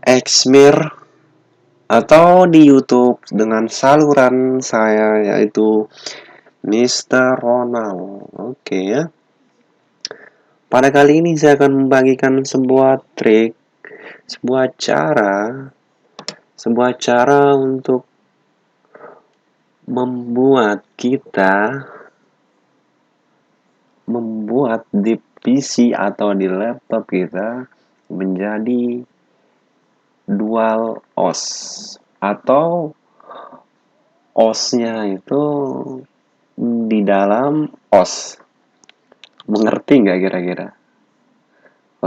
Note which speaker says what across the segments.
Speaker 1: Xmir atau di YouTube dengan saluran saya yaitu Mister Ronald. Oke ya. Pada kali ini saya akan membagikan sebuah cara untuk membuat di PC atau di laptop kita menjadi dual OS atau OS-nya itu di dalam OS. Mengerti nggak kira-kira?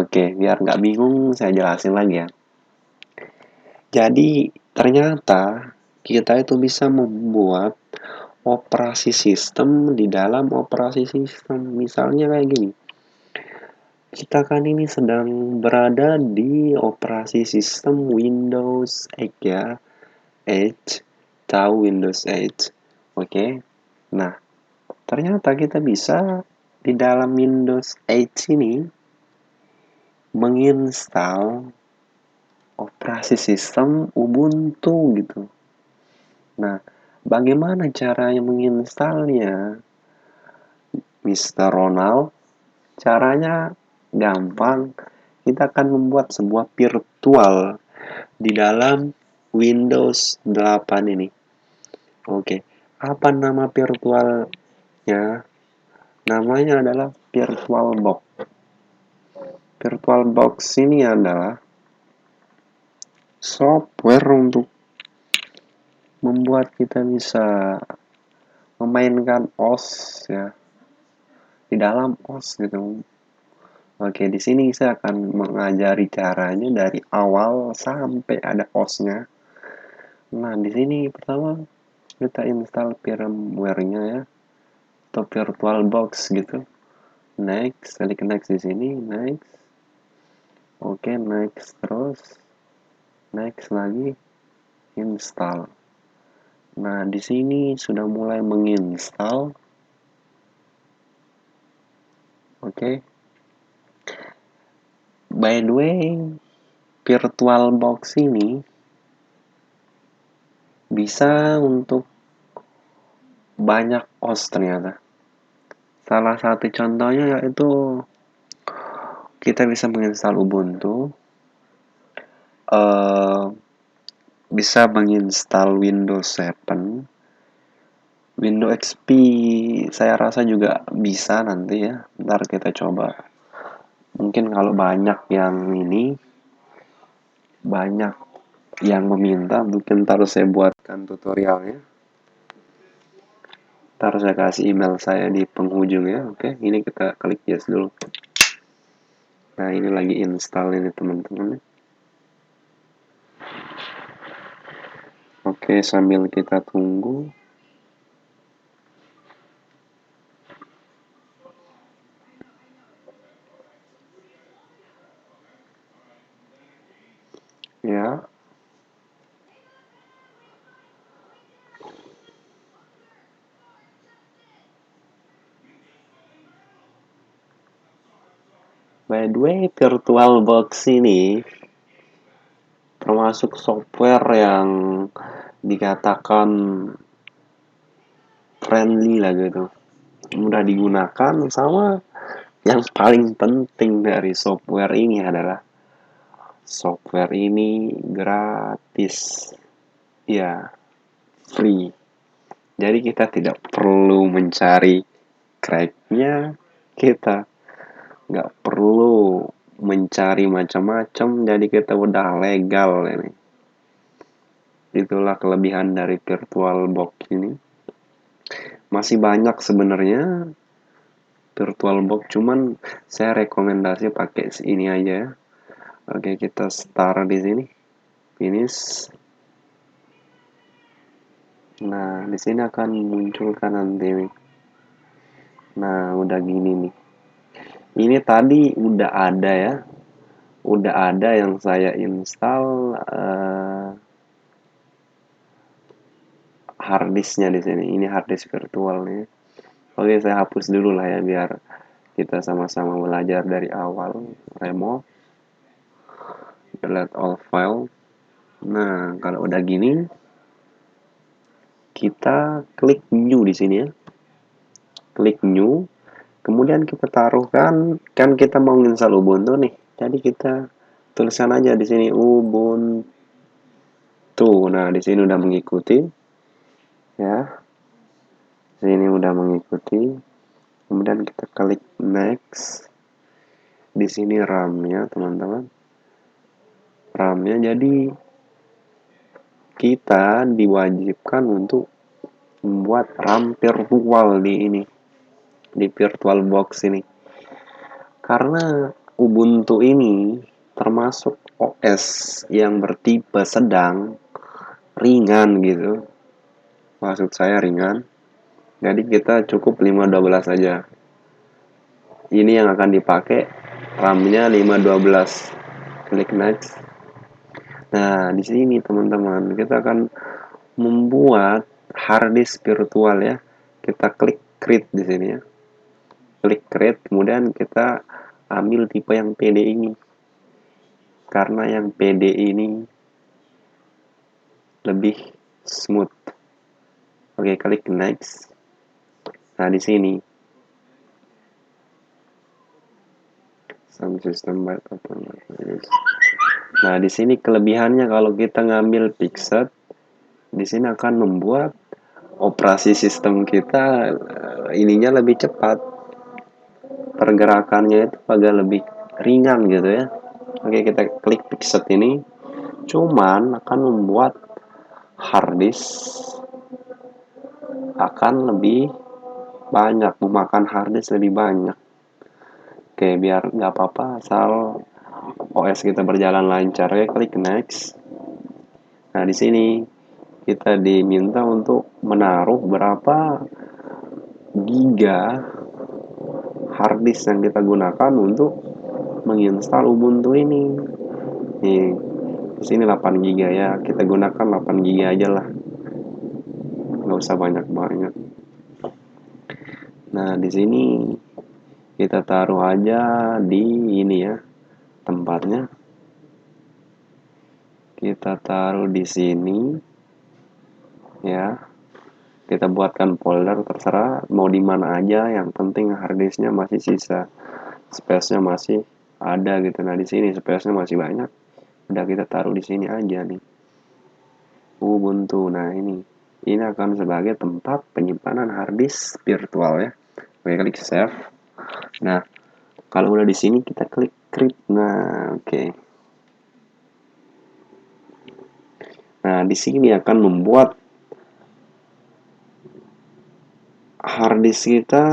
Speaker 1: Oke, biar nggak bingung saya jelasin lagi ya. Jadi ternyata kita itu bisa membuat operasi sistem di dalam operasi sistem. Misalnya kayak gini. Kita kan ini sedang berada di operasi sistem Windows 8 ya. 8, tahu Windows 8. Oke. Nah, ternyata kita bisa di dalam Windows 8 ini menginstal operasi sistem Ubuntu gitu. Nah, bagaimana caranya menginstalnya, Mister Ronald? Caranya gampang. Kita akan membuat sebuah virtual di dalam Windows 8 ini. Oke, apa nama virtualnya? Namanya adalah VirtualBox. VirtualBox ini adalah software untuk membuat kita bisa memainkan OS ya di dalam OS gitu. Oke, di sini saya akan mengajari caranya dari awal sampai ada OS-nya. Nah, di sini pertama kita install firmware-nya ya atau VirtualBox gitu. Next, klik next di sini, next. Oke, next terus. Next lagi, install. Nah, di sini sudah mulai menginstal. Oke. By the way, VirtualBox ini bisa untuk banyak OS ternyata. Salah satu contohnya yaitu kita bisa menginstal Ubuntu, bisa menginstal Windows 7, Windows XP saya rasa juga bisa nanti ya. Ntar kita coba. Mungkin kalau banyak yang meminta, mungkin ntar saya buatkan tutorialnya. Ntar saya kasih email saya di penghujung ya. Oke, ini kita klik yes dulu. Nah, ini lagi install ini teman-teman. Oke, sambil kita tunggu. Ya. By the way, VirtualBox ini termasuk software yang dikatakan friendly lah gitu. Mudah digunakan sama yang paling penting dari software ini adalah software ini gratis. Ya, free. Jadi kita tidak perlu mencari cracknya, kita nggak perlu mencari macam-macam, jadi kita udah legal ini. Itulah kelebihan dari VirtualBox ini. Masih banyak sebenarnya VirtualBox, cuman saya rekomendasi pakai ini aja ya. Oke, kita start di sini. Finish. Nah, di sini akan munculkan nanti nih. Nah, udah gini nih. Ini tadi udah ada ya. Udah ada yang saya install harddisknya di sini. Ini harddisk virtual nih. Oke, saya hapus dulu lah ya biar kita sama-sama belajar dari awal. Remove. delete all file. Nah, kalau udah gini, kita klik new di sini ya. Klik new. Kemudian kita taruhkan, kan kita mau install Ubuntu nih. Jadi kita tulisan aja di sini Ubuntu. Nah, di sini udah mengikuti ya. Sini udah mengikuti. Kemudian kita klik next. Di sini RAM-nya, teman-teman. RAM-nya jadi kita diwajibkan untuk membuat RAM virtual di VirtualBox ini. Karena Ubuntu ini termasuk OS yang bertipe sedang, ringan gitu. Maksud saya ringan. Jadi kita cukup 512 saja. Ini yang akan dipakai, RAM-nya 512. Klik next. Nah, di sini teman-teman, kita akan membuat harddisk virtual ya. Kita klik create di sini ya. Klik create, kemudian kita ambil tipe yang PD ini. Karena yang PD ini lebih smooth. Oke, klik next. Nah, di sini some system by open. Nah, di sini kelebihannya kalau kita ngambil Pixel, di sini akan membuat operasi sistem kita ininya lebih cepat. Pergerakannya itu agak lebih ringan gitu ya. Oke, kita klik Pixel ini. Cuman akan membuat harddisk akan lebih banyak, memakan harddisk lebih banyak. Oke, biar nggak apa-apa, asal OS kita berjalan lancar. Oke, klik next. Nah, di sini kita diminta untuk menaruh berapa giga harddisk yang kita gunakan untuk menginstal Ubuntu ini. Nih, di sini 8 giga ya. Kita gunakan 8 giga aja lah. Nggak usah banyak-banyak. Nah, di sini kita taruh aja di ini ya, tempatnya. Kita taruh di sini ya. Kita buatkan folder, terserah mau di mana aja, yang penting harddisknya masih sisa, space-nya masih ada gitu. Nah, di sini space-nya masih banyak. Udah kita taruh di sini aja nih. Ubuntu. Nah, ini akan sebagai tempat penyimpanan harddisk virtual ya. Oke, klik save. Nah, kalau udah di sini kita klik create. Nah, oke. Nah, di sini akan membuat harddisk kita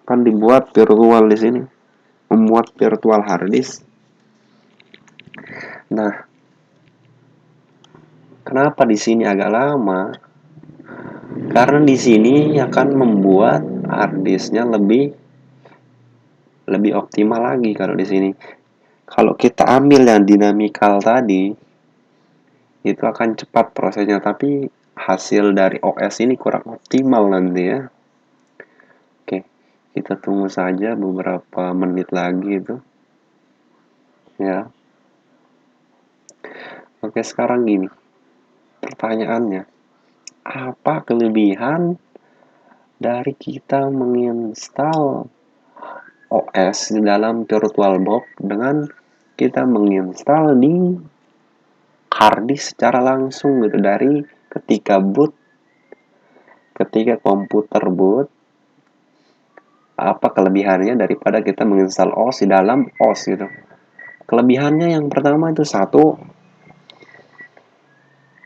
Speaker 1: akan dibuat virtual di sini. Membuat virtual harddisk. Nah, kenapa di sini agak lama? Karena di sini akan membuat harddisknya lebih optimal lagi kalau di sini. Kalau kita ambil yang dinamikal tadi, itu akan cepat prosesnya, tapi hasil dari OS ini kurang optimal nanti ya. Oke, kita tunggu saja beberapa menit lagi itu. Ya. Oke, sekarang gini. Pertanyaannya, apa kelebihan dari kita menginstal OS di dalam VirtualBox dengan kita menginstal di harddisk secara langsung gitu, dari ketika komputer boot, apa kelebihannya daripada kita menginstal OS di dalam OS gitu. Kelebihannya yang pertama itu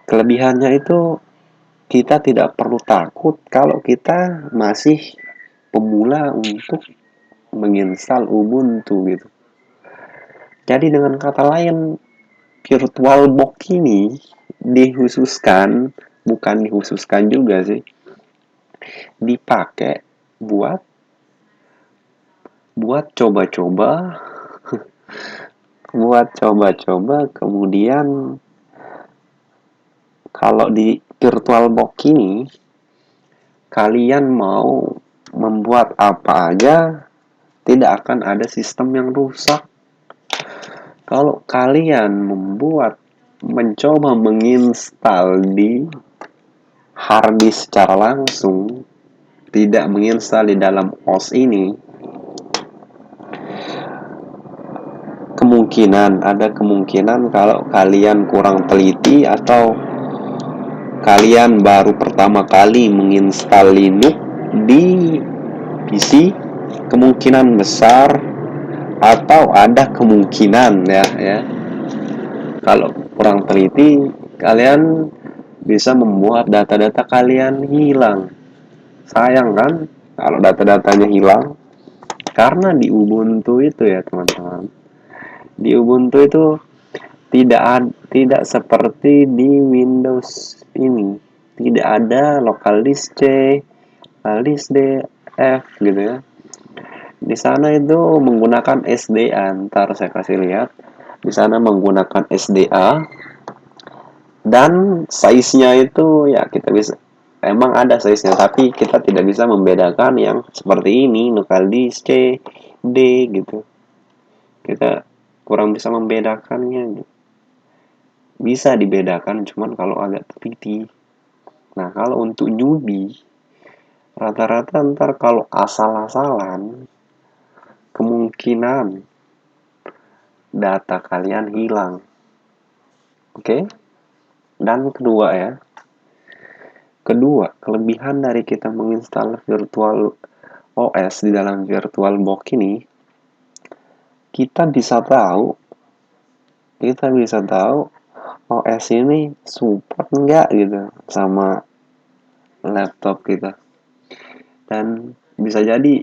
Speaker 1: kelebihannya itu kita tidak perlu takut kalau kita masih pemula untuk menginstal Ubuntu gitu. Jadi dengan kata lain, VirtualBox ini bukan dikhususkan juga sih, dipakai buat coba-coba, kemudian kalau di VirtualBox ini kalian mau membuat apa aja, tidak akan ada sistem yang rusak. Kalau kalian mencoba menginstal di hard disk secara langsung, tidak menginstal di dalam OS ini, ada kemungkinan kalau kalian kurang teliti atau kalian baru pertama kali menginstal Linux di PC, kemungkinan besar atau ada kemungkinan ya kalau kurang teliti kalian bisa membuat data-data kalian hilang. Sayang kan kalau data-datanya hilang, karena di Ubuntu itu ya teman-teman, di Ubuntu itu tidak seperti di Windows ini, tidak ada local disk C, local disk D, F gitu ya. Di sana itu menggunakan SDA. Ntar saya kasih lihat. Di sana menggunakan SDA dan size-nya itu ya kita bisa, emang ada size-nya, tapi kita tidak bisa membedakan yang seperti ini local disk C, D gitu. Kita kurang bisa membedakannya. Bisa dibedakan cuman kalau agak teliti. Nah, kalau untuk newbie rata-rata ntar kalau asal-asalan kemungkinan data kalian hilang. Oke? Dan kedua, kelebihan dari kita menginstal virtual OS di dalam VirtualBox ini, kita bisa tahu OS ini support nggak gitu sama laptop kita. Dan bisa jadi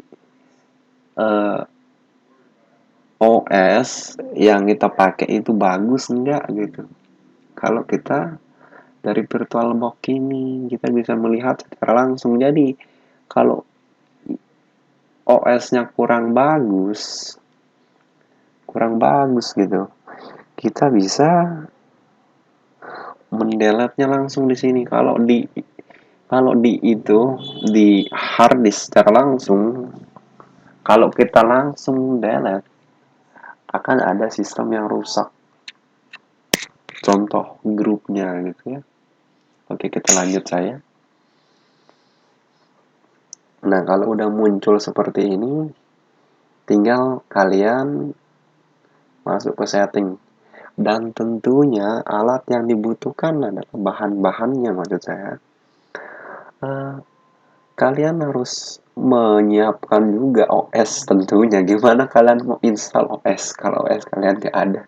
Speaker 1: OS yang kita pakai itu bagus nggak gitu. Kalau kita dari VirtualBox ini kita bisa melihat secara langsung. Jadi kalau OS-nya kurang bagus gitu, kita bisa mendelete-nya langsung di sini. Di hard disk secara langsung, kalau kita langsung delete akan ada sistem yang rusak. Contoh grupnya gitu ya. Oke, kita lanjut saya. Nah, kalau udah muncul seperti ini, tinggal kalian masuk ke setting. Dan tentunya alat yang dibutuhkan adalah bahan-bahannya, maksud saya. Kalian harus menyiapkan juga OS tentunya. Gimana kalian mau install OS kalau OS kalian nggak ada?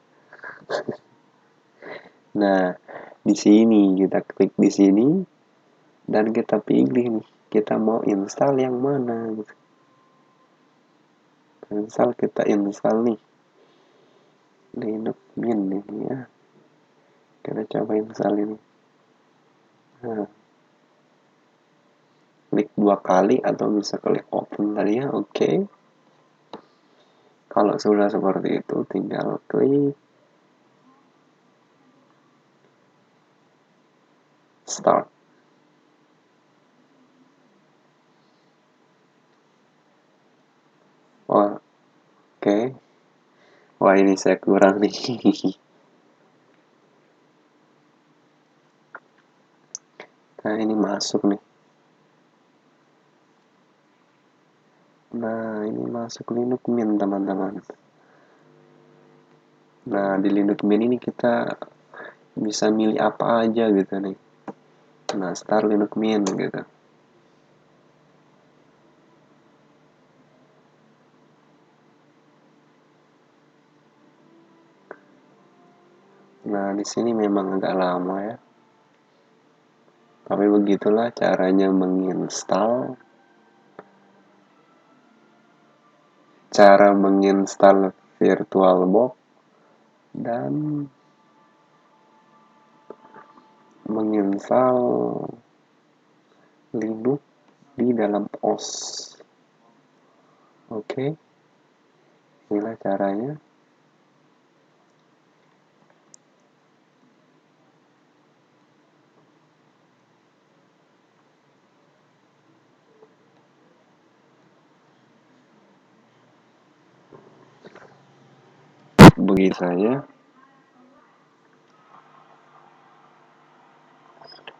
Speaker 1: Nah, di sini kita klik di sini dan kita pilih nih, kita mau install yang mana gitu. Kita install nih Linux Mint ini ya. Kita coba install ini. Nah, klik 2 kali atau bisa klik open tadi ya. Oke. Kalau sudah seperti itu tinggal klik start. Wah, oke. Wah, ini saya kurang nih. Nah, ini masuk nih. Nah, ini masuk Linux Mint, teman-teman. Nah, di Linux Mint ini kita bisa milih apa aja gitu nih. Nah, start Linux Mint gitu. Nah, di sini memang agak lama ya. Tapi begitulah caranya menginstal VirtualBox dan menginstal Linux di dalam OS. Oke, inilah caranya. begitu saja.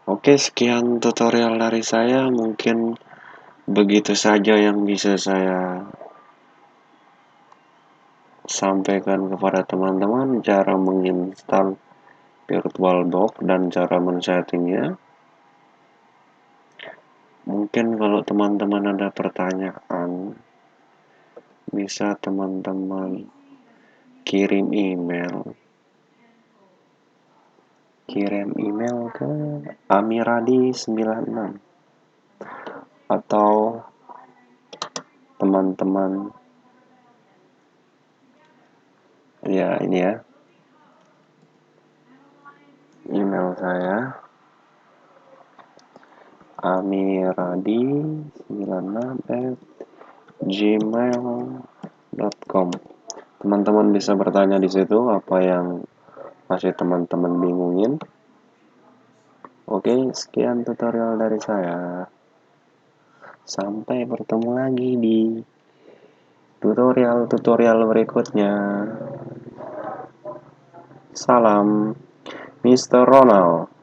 Speaker 1: Oke, sekian tutorial dari saya. Mungkin begitu saja yang bisa saya sampaikan kepada teman-teman, cara menginstal VirtualBox dan cara men-settingnya. Mungkin kalau teman-teman ada pertanyaan, bisa teman-teman kirim email ke amiradi96 atau teman-teman ya ini ya email saya amiradi96@gmail.com. Teman-teman bisa bertanya di situ apa yang masih teman-teman bingungin. Oke, sekian tutorial dari saya. Sampai bertemu lagi di tutorial berikutnya. Salam, Mr. Ronald.